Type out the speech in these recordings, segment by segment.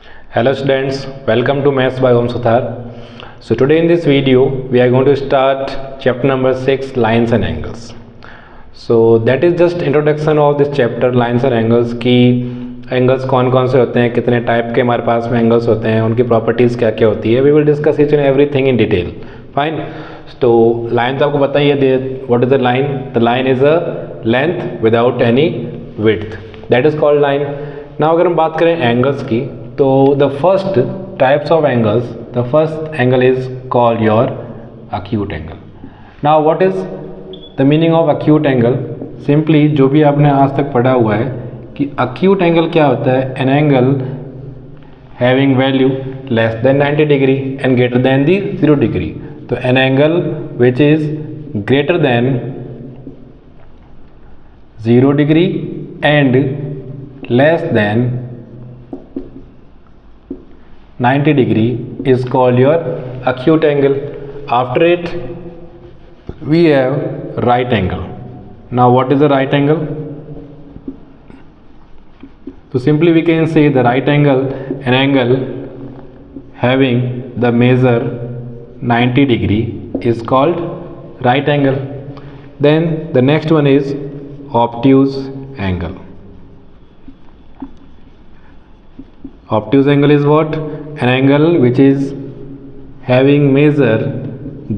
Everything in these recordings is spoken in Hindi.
Hello students, welcome to Maths by Om Suthar. So today in this video we are going to start chapter number 6, lines and angles. So that is just introduction of this chapter, lines and angles, की एंगल्स कौन कौन से होते हैं, कितने टाइप के हमारे पास में एंगल्स होते हैं, उनकी प्रॉपर्टीज़ क्या क्या होती है. We will discuss each and everything in detail. Fine. तो लाइन तो आपको पता ही है, what is the line. The line is a length without any width, that is called line. Now अगर हम बात करें एंगल्स की, तो the first types of angles, the first angle is called your acute angle. Now what is the meaning of acute angle. Simply जो भी आपने आज तक पढ़ा हुआ है कि अक्यूट एंगल क्या होता है. An angle having value less than 90 degree and greater than the 0 degree. तो an angle which is greater than 0 degree and less than 90 degree is called your acute angle. After it we have right angle. Now what is the right angle? So simply we can say the right angle, an angle having the measure 90 degree is called right angle. Then the next one is obtuse angle. Obtuse angle is what? An angle which is having measure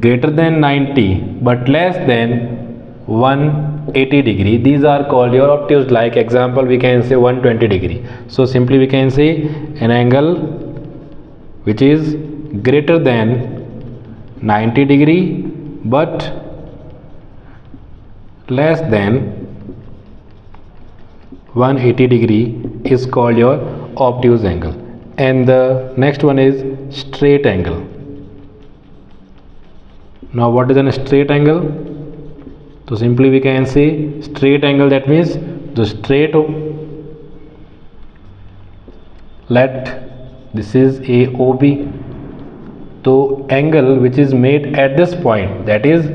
greater than 90 but less than 180 degree. These are called your obtuse. Like example, we can say 120 degree. So simply we can say an angle which is greater than 90 degree but less than 180 degree is called your obtuse angle. And the next one is straight angle. Now what is a straight angle? So simply we can say straight angle, that means the straight, let this is AOB. So angle which is made at this point, that is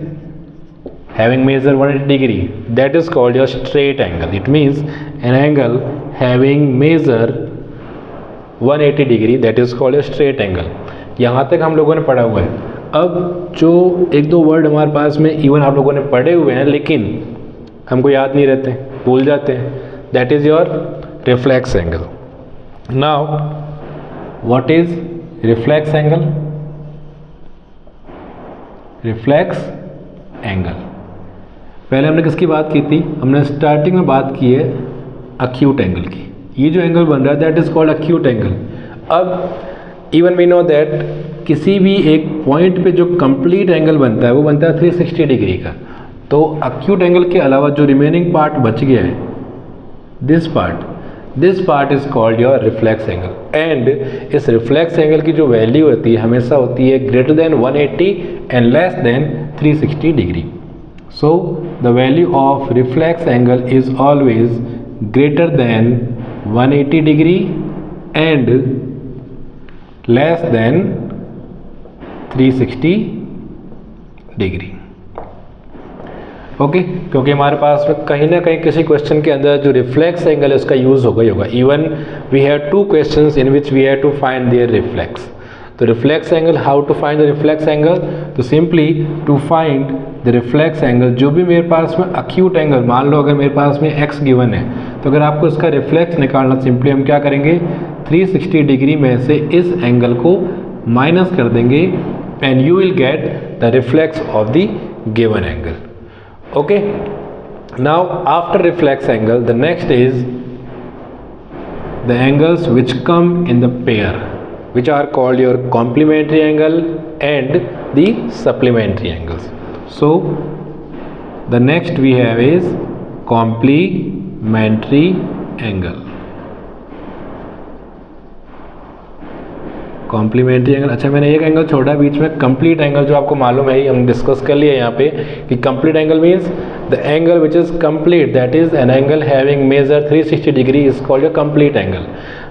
having measure 180 degree, that is called your straight angle. It means an angle having measure 180 degree, that is called a straight angle. यहाँ तक हम लोगों ने पढ़ा हुआ है. अब जो एक दो वर्ड हमारे पास में इवन आप लोगों ने पढ़े हुए हैं लेकिन हमको याद नहीं रहते, भूल जाते हैं, that is your reflex angle. Now what is reflex angle? Reflex angle पहले हमने किसकी बात की थी? हमने स्टार्टिंग में बात की है अक्यूट एंगल की. ये जो एंगल बन रहा है that is called acute angle. अब इवन वी नो दैट किसी भी एक पॉइंट पे जो कंप्लीट एंगल बनता है वो बनता है 360 डिग्री का. तो अक्यूट एंगल के अलावा जो रिमेनिंग पार्ट बच गया है, this part is called your reflex angle. And इस रिफ्लेक्स एंगल की जो वैल्यू होती है हमेशा होती है greater than 180 and less then 360 degree. So the value of reflex angle is always greater than 180 degree and less than 360 degree. Okay, क्योंकि हमारे पास में कहीं ना कहीं किसी क्वेश्चन के अंदर जो रिफ्लेक्स एंगल है उसका यूज़ होगा ही होगा. Even we have 2 questions in which we have to find their reflex. तो reflex angle, how to find the reflex angle? तो simply to find the reflex angle, जो भी मेरे पास में अक्यूट एंगल, मान लो अगर मेरे पास में x गिवन है, तो अगर आपको इसका रिफ्लेक्स निकालना, सिंपली हम क्या करेंगे, 360 डिग्री में से इस एंगल को माइनस कर देंगे and you will get the reflex of the given angle. Okay, now after reflex angle the next is the angles which come in the pair, which are called your complementary angle and the supplementary angles. So the next we have is complementary angle. Complementary angle. अच्छा, मैंने एक एंगल छोड़ा बीच में, कंप्लीट एंगल, जो आपको मालूम है ही, हम डिस्कस कर लिए यहाँ पे कि complete angle means the angle which is complete, that is an angle having measure 360 degree is called your complete angle.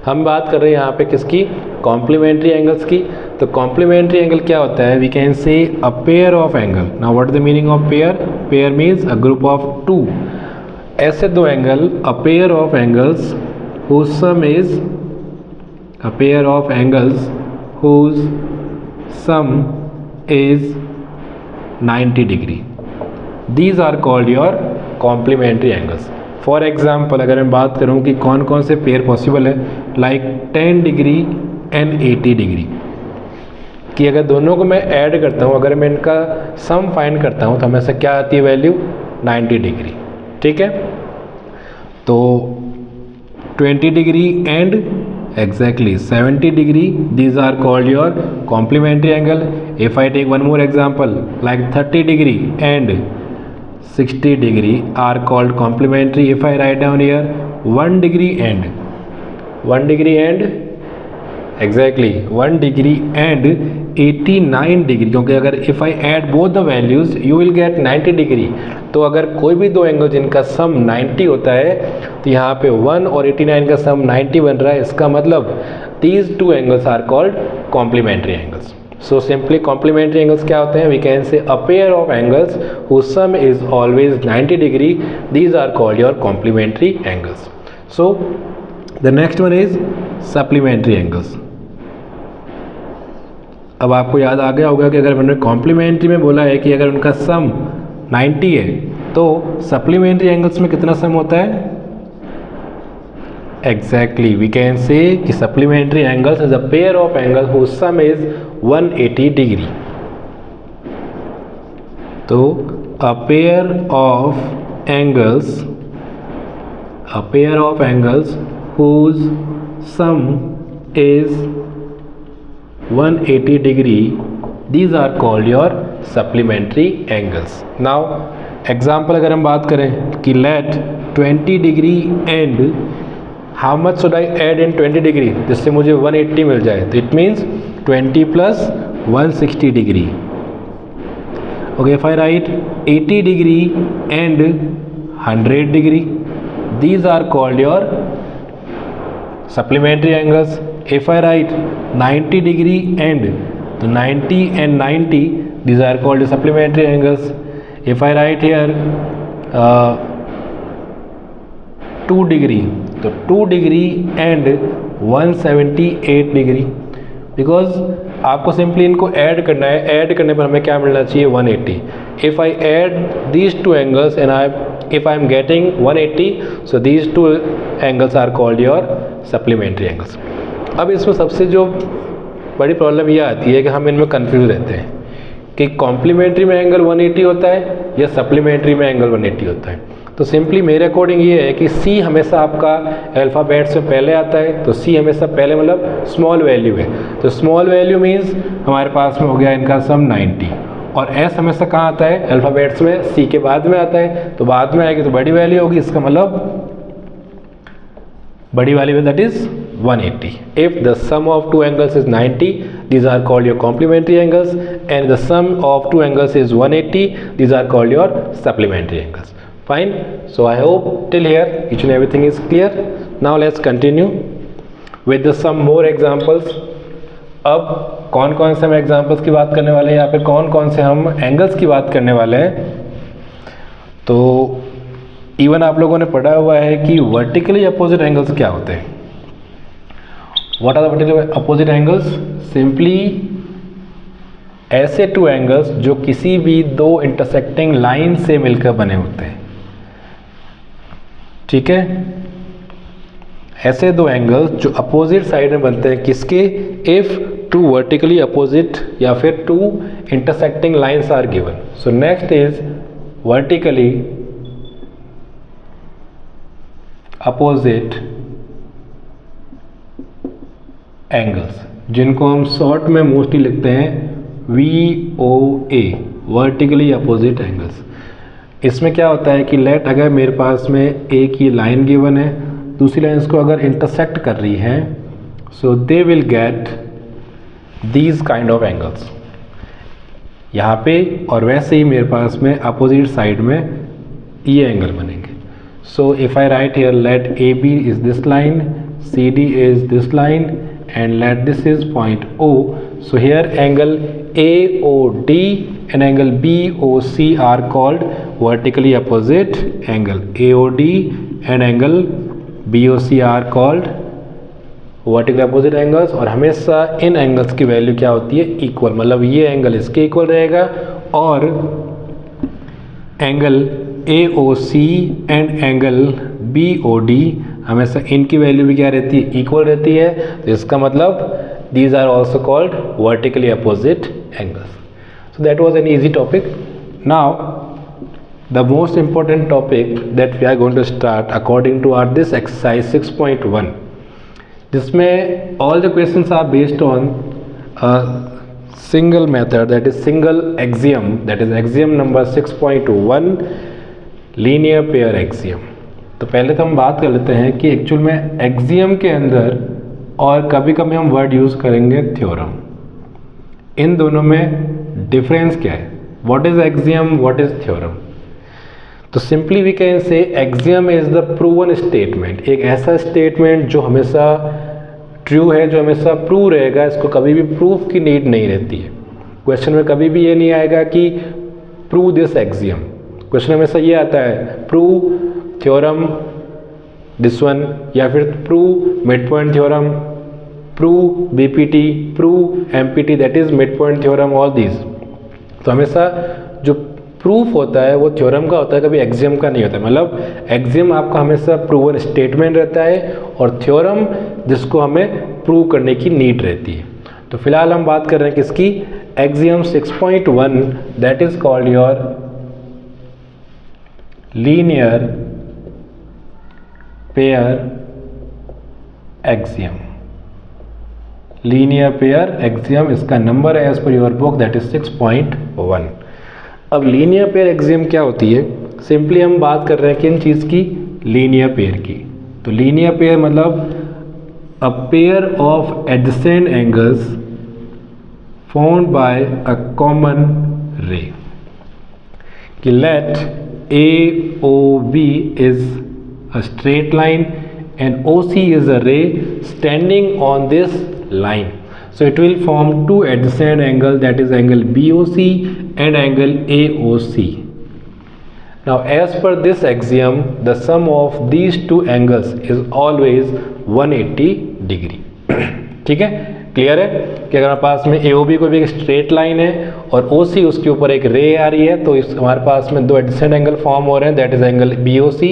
हम बात कर रहे हैं यहाँ पे किसकी? कॉम्प्लीमेंट्री एंगल्स की. तो कॉम्प्लीमेंट्री एंगल क्या होता है? We can say a pair of angle. Now what is the meaning of pair? Pair means a group of 2. ऐसे दो angle, a pair of angles whose sum is a pair of angles whose sum is 90 degree. These are called your complementary angles. For example अगर मैं बात करूँ कि कौन कौन से पेयर पॉसिबल है, लाइक 10 डिग्री एंड 80 डिग्री, कि अगर दोनों को मैं ऐड करता हूँ, अगर मैं इनका सम फाइंड करता हूँ तो हमेशा क्या आती है वैल्यू 90 डिग्री. ठीक है, तो 20 degree and exactly 70 degree, these are called your complementary angle. If I take one more example like 30 degree and 60 degree are called complementary. If I write down here 1 degree and exactly 1 degree and 89 degree, क्योंकि अगर if I add both the values you will get 90 degree. तो अगर कोई भी दो एंगल जिनका सम 90 होता है तो यहाँ पे 1 और 89 का सम 90 बन रहा है, इसका मतलब these two angles are called complementary angles. So simply complementary angles क्या होते हैं? We can say a pair of angles whose sum is always 90 degree. These are called your complementary angles. So the next one is supplementary angles. अब आपको याद आ गया होगा कि अगर मैंने कॉम्प्लीमेंट्री में बोला है कि अगर उनका सम 90 है तो सप्लीमेंट्री एंगल्स में कितना सम होता है? एग्जैक्टली वी कैन से कि supplementary angles is a pair of angle whose sum is 180 degree. तो a pair of angles whose sum is 180 degree, these are called your supplementary angles. Now example अगर हम बात करें कि let 20 degree and how much should I add in 20 degree जिससे मुझे 180 मिल जाए, तो it means 20 plus 160 degree. Okay, if I write 80 degree and 100 degree, these are called your supplementary angles. If I write 90 degree and 90 and 90, these are called supplementary angles. If I write here 2 degree, तो 2 degree and 178 degree, because आपको सिंपली इनको ऐड करना है, ऐड करने पर हमें क्या मिलना चाहिए? 180. If I add these two angles and if I am getting 180, so these two angles are called your supplementary angles. अब इसमें सबसे जो बड़ी प्रॉब्लम ये आती है कि हम इनमें कंफ्यूज रहते हैं कि कॉम्प्लीमेंट्री में एंगल 180 होता है या सप्लीमेंट्री में एंगल 180 होता है. तो सिंपली मेरे अकॉर्डिंग ये है कि सी हमेशा आपका अल्फ़ाबेट से पहले आता है, तो सी हमेशा पहले मतलब स्मॉल वैल्यू है, तो स्मॉल वैल्यू मीन्स हमारे पास में हो गया इनका सम 90, और एस हमेशा कहाँ आता है? अल्फ़ाबेट्स में सी के बाद में आता है, तो बाद में आएगी तो बड़ी वैल्यू होगी, इसका मतलब बड़ी value that is 180. If the sum of two angles is 90, these are called your complementary angles, and the sum of two angles is 180, these are called your supplementary angles. Fine. So I hope till here each and everything is clear. Now let's continue with the some more examples. अब कौन कौन से हम एग्जाम्पल्स की बात करने वाले हैं, या फिर कौन कौन से हम एंगल्स की बात करने वाले हैं? तो इवन आप लोगों ने पढ़ा हुआ है कि वर्टिकली अपोजिट एंगल्स क्या होते हैं. What are the vertical opposite angles? Simply ऐसे टू एंगल्स जो किसी भी दो इंटरसेक्टिंग लाइन से मिलकर बने होते हैं. ठीक है, ऐसे दो एंगल्स जो अपोजिट साइड में बनते हैं किसके? इफ टू वर्टिकली अपोजिट या फिर two intersecting lines are given. So next is vertically opposite angles, जिनको हम शॉर्ट में मोस्टली लिखते हैं VOA, वर्टिकली अपोजिट एंगल्स. इसमें क्या होता है कि लेट अगर मेरे पास में एक ये लाइन गिवन है, दूसरी लाइन को अगर इंटरसेक्ट कर रही है, so they will get these kind of angles यहाँ पे, और वैसे ही मेरे पास में अपोजिट साइड में ये एंगल बनेंगे. So if I right here let AB is this line, CD is this line, and let this is point O. So here angle AOD and angle BOC are called vertically opposite angle. AOD and angle BOC are called vertical opposite angles, और हमेशा इन एंगल्स की वैल्यू क्या होती है, इक्वल, मतलब ये एंगल इसके इक्वल रहेगा और angle AOC and angle BOD हमेशा इनकी वैल्यू भी क्या रहती है, इक्वल रहती है। तो इसका मतलब these are also called vertically opposite angles. So that was an easy topic. Now the most important topic that we are going to start according to our this exercise 6.1, जिसमें all the questions are based on a single method, that is single axiom, that is axiom number 6.1 linear pair axiom। तो पहले तो हम बात कर लेते हैं कि एक्चुअल में axiom के अंदर और कभी कभी हम वर्ड यूज़ करेंगे थ्योरम, इन दोनों में डिफरेंस क्या है, what is axiom, what is theorem. तो simply we can say axiom is the proven statement, एक ऐसा स्टेटमेंट जो हमेशा ट्रू है, जो हमेशा प्रूव रहेगा, इसको कभी भी प्रूफ की नीड नहीं रहती है। क्वेश्चन में कभी भी ये नहीं आएगा कि प्रूव दिस एक्सियम, क्वेश्चन हमेशा ये आता है प्रूव थ्योरम दिस वन, या फिर prove mid point theorem, prove BPT, prove MPT, that is mid point theorem, all these. तो हमेशा जो प्रूफ होता है वो थ्योरम का होता है, कभी एक्सियम का नहीं होता है। मतलब एक्सियम आपका हमेशा प्रूवन स्टेटमेंट रहता है और थ्योरम जिसको हमें प्रूव करने की नीड रहती है। तो फिलहाल हम बात कर रहे हैं किसकी, axiom 6.1, that is called your linear pair axiom. Linear pair axiom, इसका नंबर है एज पर योर बुक, दैट इज 6.1। अब लीनियर पेयर एक्सियम क्या होती है, सिंपली हम बात कर रहे हैं किन चीज़ की, लीनियर पेयर की। तो लीनियर पेयर मतलब a pair of adjacent angles found by a common ray, कि let AOB is a straight line and OC is a ray standing on this line. So it will form two adjacent angle, that is angle BOC and angle AOC. Now as per this axiom, the sum of these two angles is always 180 degree। ठीक है, क्लियर है कि अगर हमारे पास में AOB को भी एक स्ट्रेट लाइन है और OC उसके ऊपर एक रे आ रही है, तो इस हमारे पास में दो एडजेसेंट एंगल फॉर्म हो रहे हैं, that is angle BOC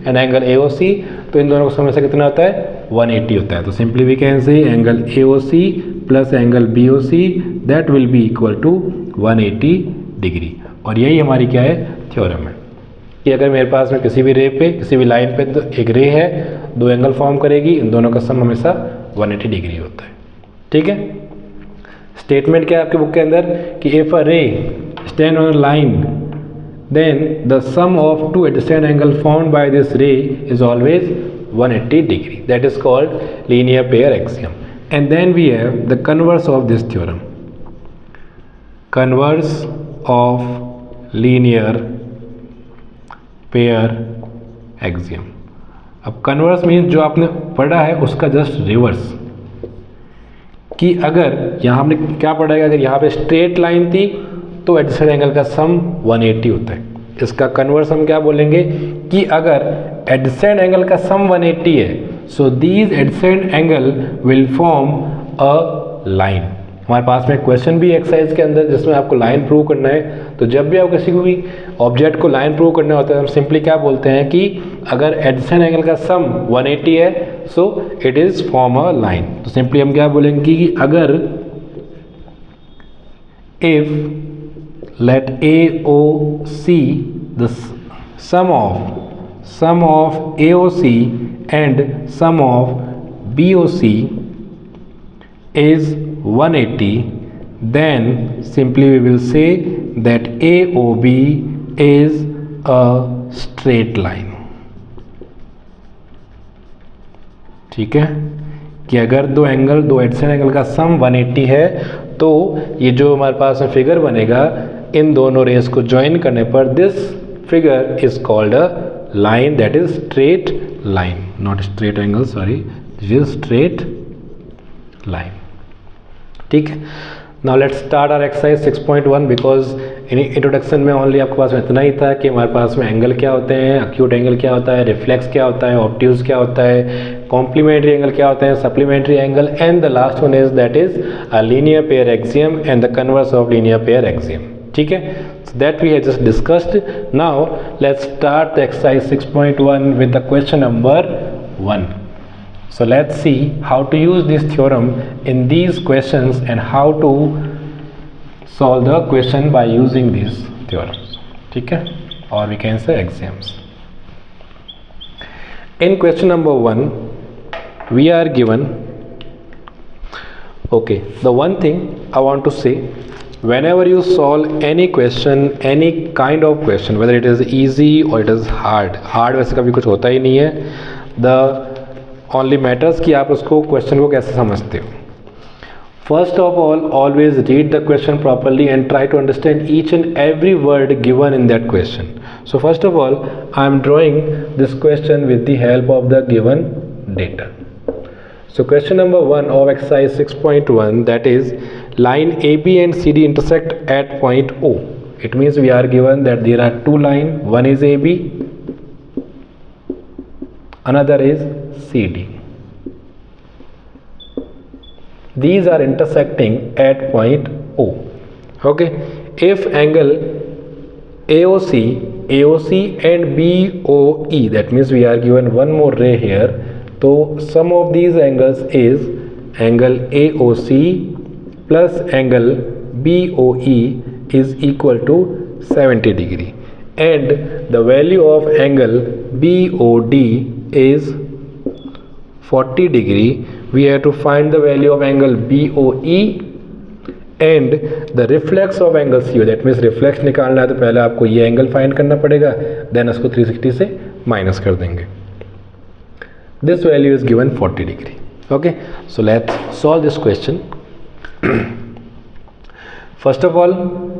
and angle AOC। तो इन दोनों को समय से कितना होता है, 180 होता है। तो simply we can say angle AOC plus angle BOC that will be equal to 180 degree. और यही हमारी क्या है, थ्योरम है, कि अगर मेरे पास में किसी भी रे पे, किसी भी लाइन पे एक रे है, दो एंगल फॉर्म करेगी, इन दोनों का सम हमेशा 180 डिग्री होता है। ठीक है, स्टेटमेंट क्या है आपके बुक के अंदर, कि इफ अ रे stand on a line then the sum of two adjacent angle formed by this ray is always 180 degree, that is called linear pair axiom। And then we have the converse of this theorem, converse of linear pair axiom। अब converse means जो आपने पढ़ा है उसका जस्ट रिवर्स, कि अगर यहाँ हमने क्या पढ़ा है, अगर यहाँ पे स्ट्रेट लाइन थी तो एडजेसेंट एंगल का सम 180 होता है। इसका कन्वर्स हम क्या बोलेंगे, कि अगर एडजेसेंट एंगल का सम 180 है, so these adjacent angle will form a line. हमारे पास में क्वेश्चन भी एक्सरसाइज के अंदर जिसमें आपको लाइन प्रूव करना है, तो जब भी आप किसी को भी ऑब्जेक्ट को लाइन प्रूव करना होता है, हम सिंपली क्या बोलते हैं कि अगर एडजेसेंट एंगल का सम 180 है, so it is form a line. तो सिंपली हम क्या बोलेंगे कि अगर if let AOC, the sum of AOC and sum of BOC is 180, then simply we will say that AOB is a straight line। ठीक है, कि अगर दो एडजेसेंट एंगल का सम 180 है, तो ये जो हमारे पास में फिगर बनेगा, इन दोनों रेस को ज्वाइन करने पर this figure is called a line, that is straight line, not straight angle, sorry, this is straight line. ठीक है, now let's start our exercise 6.1, because in introduction में ओनली आपके पास में इतना ही था कि हमारे पास में एंगल क्या होते हैं, अक्यूट एंगल क्या होता है, रिफ्लेक्स क्या होता है, ऑब्ट्यूज क्या होता है, कॉम्प्लीमेंट्री एंगल क्या होते हैं, supplementary angle, and the last one is that is a linear pair axiom and the converse of linear pair axiom. ठीक है, so that we have just discussed. Now let's start the exercise 6.1 with the question number 1. So let's see how to use this theorem in these questions and how to solve the question by using these theorems. ठीक है, or we can say axioms. In question number 1 we are given, okay, the one thing I want to say, whenever you solve any question, any kind of question, whether it is easy or it is hard वैसे कभी कुछ होता ही नहीं है. The only matters कि आप उसको question को कैसे समझते हो. First of all, always read the question properly and try to understand each and every word given in that question. So first of all, I am drawing this question with the help of the given data. So question number 1 of exercise 6.1, that is line AB and CD intersect at point O. It means we are given that there are two lines, one is AB, another is CD. These are intersecting at point O. Okay, if angle AOC and BOE, that means we are given one more ray here. So sum of these angles is angle AOC plus angle BOE is equal to 70 degree, and the value of angle BOD is 40 degree. We have to find the value of angle BOE and the reflex of angle CO. that means reflex निकालना है तो पहले आपको ये एंगल फाइंड करना पड़ेगा, देन उसको 360 से माइनस कर देंगे. This value is given 40 degree. Okay, so let's solve this question. First of all,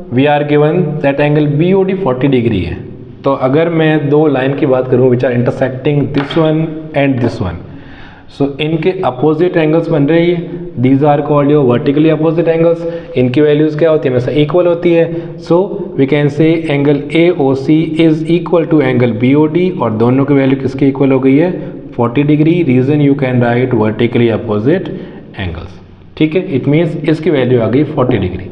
we are given that angle BOD 40 degree है. तो अगर मैं दो लाइन की बात करूँ which are intersecting this one and this one, so इनके अपोजिट एंगल्स बन रही है. These are called your vertically opposite angles. इनकी वैल्यूज़ क्या होती है, हमेशा इक्वल होती है. So we can say angle AOC is equal to angle BOD, और दोनों की वैल्यू किसकी इक्वल हो गई है, 40 degree. Reason you can write vertically opposite angles. ठीक है, इट मीन्स इसकी वैल्यू आ गई 40 डिग्री.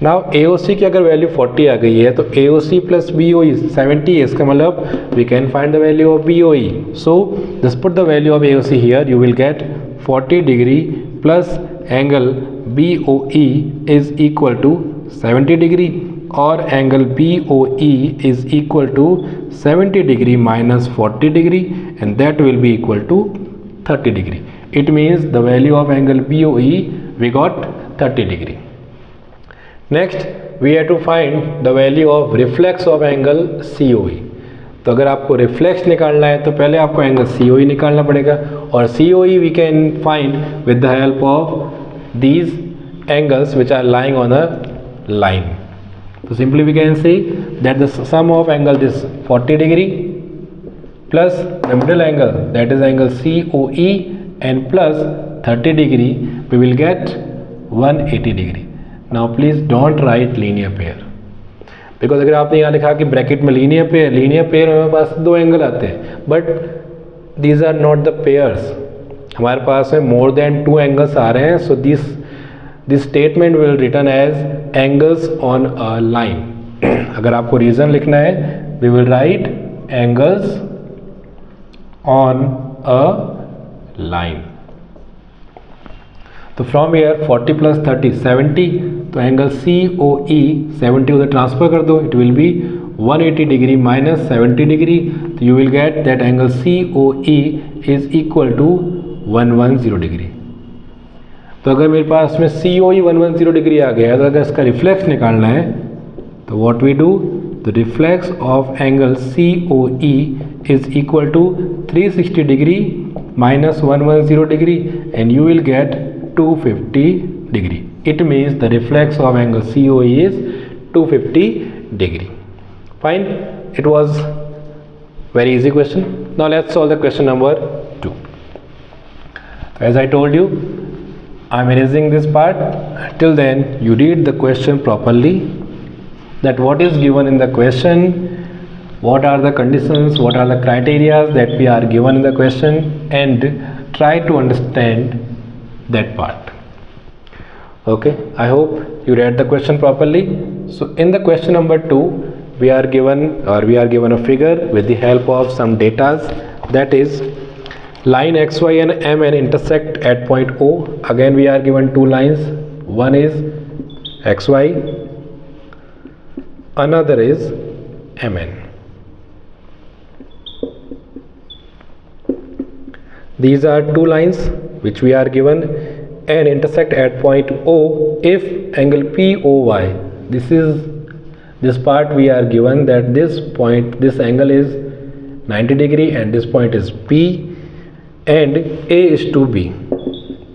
नाउ AOC की अगर वैल्यू 40 आ गई है तो AOC प्लस BOE 70 है, इसका मतलब we can find the value of BOE. So just put the value of AOC here, you will get 40 degree plus angle BOE is equal to 70 degree, और angle BOE is equal to 70 degree minus 40 degree, and that will be equal to 30 degree. It means the value of angle BOE we got 30 degree. Next we have to find the value of reflex of angle COE. तो अगर आपको रिफ्लेक्स निकालना है तो पहले आपको एंगल COE निकालना पड़ेगा, और COE we can find with the help of these angles which are lying on a line. So simply we can say that the sum of angle is 40 degree plus the middle angle, that is angle COE, and plus 30 degree, we will get 180 degree. Now please don't write linear pair, because अगर आपने यहाँ लिखा कि ब्रैकेट में लीनियर पेयर हमारे पास दो एंगल आते हैं, but these are not the pairs. हमारे पास में मोर देन टू एंगल्स आ रहे हैं. So this statement will return as angles on a line. अगर आपको रीजन लिखना है, we will write angles on a line. तो फ्रॉम हियर 40 प्लस 30 70, तो एंगल COE 70 उधर ट्रांसफर कर दो, it will be 180 degree minus 70 degree. तो you will get that angle COE is equal to 110 degree. तो अगर मेरे पास में COE 110 डिग्री आ गया है, तो अगर इसका रिफ्लेक्स निकालना है तो what we do, the reflex of angle COE is equal to 360 degree minus 110 degree, and you will get 250 degree. It means the reflex of angle COE is 250 degree. Fine. It was very easy question. Now let's solve the question number 2. As I told you, I am erasing this part. Till then you read the question properly, that what is given in the question, what are the conditions, what are the criteria that we are given in the question, and try to understand that part. Okay, I hope you read the question properly. So in the question number 2, we are given a figure with the help of some datas, that is line xy and mn intersect at point O. Again we are given two lines, one is xy, another is mn. These are two lines which we are given and intersect at point O if angle POY, this part we are given that this angle is 90 degree and this point is P, and A is to B.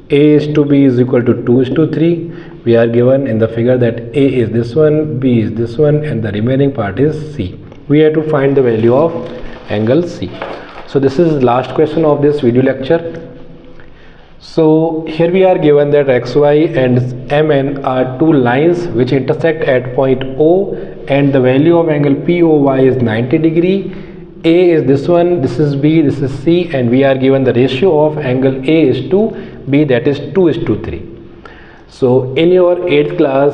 A is to B is equal to 2:3. We are given in the figure that A is this one, B is this one, and the remaining part is C. We have to find the value of angle C. So this is last question of this video lecture. So here we are given that xy and mn are two lines which intersect at point O, and the value of angle POY is 90 degree. A is this one, this is B, this is C, and we are given the ratio of angle A is to B, that is 2:3. So in your 8th class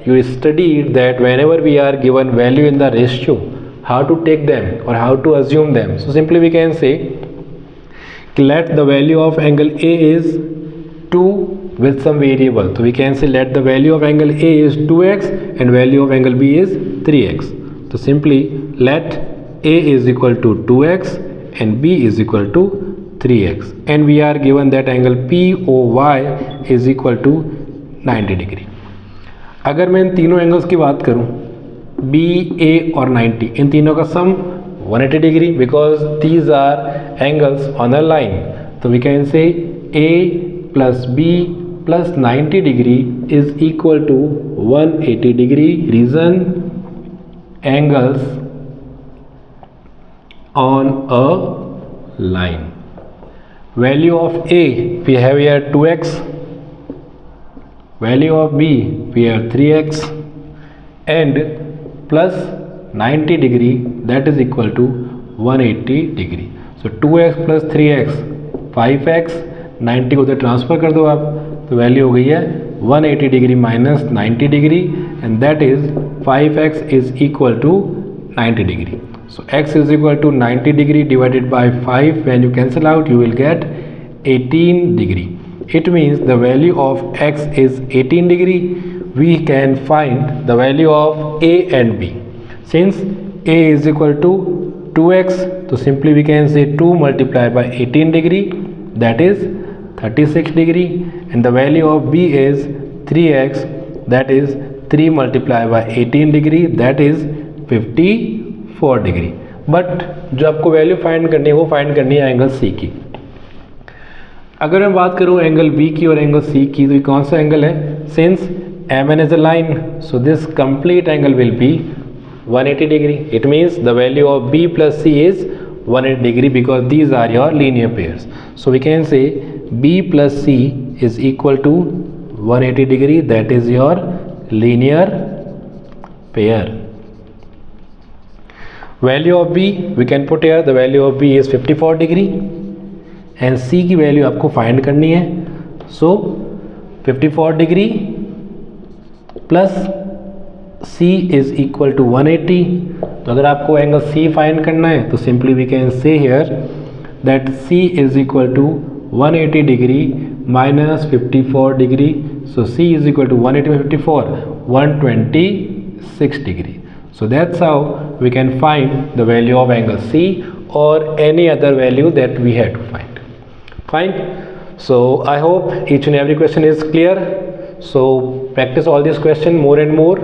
you studied that whenever we are given value in the ratio, how to take them or how to assume them. So simply we can say let the value of angle A is 2 with some variable. So we can say let the value of angle A is 2x and value of angle B is 3x. So simply let A is equal to 2x and B is equal to 3x, and we are given that angle POY is equal to 90 degree. अगर मैं इन तीनों एंगल्स की बात करूं, B, A और 90, इन तीनों का सम 180 degree because these are angles on a line. So we can say A plus B plus 90 degree is equal to 180 degree. Reason, angles on a line. Value of A we have here 2x, value of B we have 3x, and plus 90 degree that is equal to 180 degree. So 2x plus 3x 5x, 90 को तो ट्रांसफर कर दो आप, तो वैल्यू हो गई है 180 degree minus 90 degree, and that is 5x is equal to 90 degree. So x is equal to 90 degree divided by 5. When you cancel out, you will get 18 degree. It means the value of x is 18 degree. We can find the value of A and B. Since A is equal to 2x, so simply we can say 2 multiplied by 18 degree, that is 36 degree, and the value of B is 3x, that is 3 multiplied by 18 degree, that is 54 degree. But जो आपको वैल्यू फाइंड करनी है वो फाइंड करनी है एंगल सी की. अगर मैं बात करूँ एंगल बी की और एंगल सी की, तो ये कौन सा एंगल है? Since M N is a line, so this complete angle will be 180 degree. It means the value of B plus C is 180 degree because these are your linear pairs. So we can say B plus C is equal to 180 degree, that is your linear pair. Value of B we can put here, the value of B is 54 degree and C की वैल्यू आपको फाइंड करनी है. So 54 degree plus C is equal to 180. तो अगर आपको एंगल C फाइंड करना है तो simply we can say here that C is equal to 180 degree minus 54 degree. So C is equal to 180 by 54, 126 degree. So that's how we can find the value of angle C or any other value that we have to find. Fine. So I hope each and every question is clear. So practice all these questions more and more.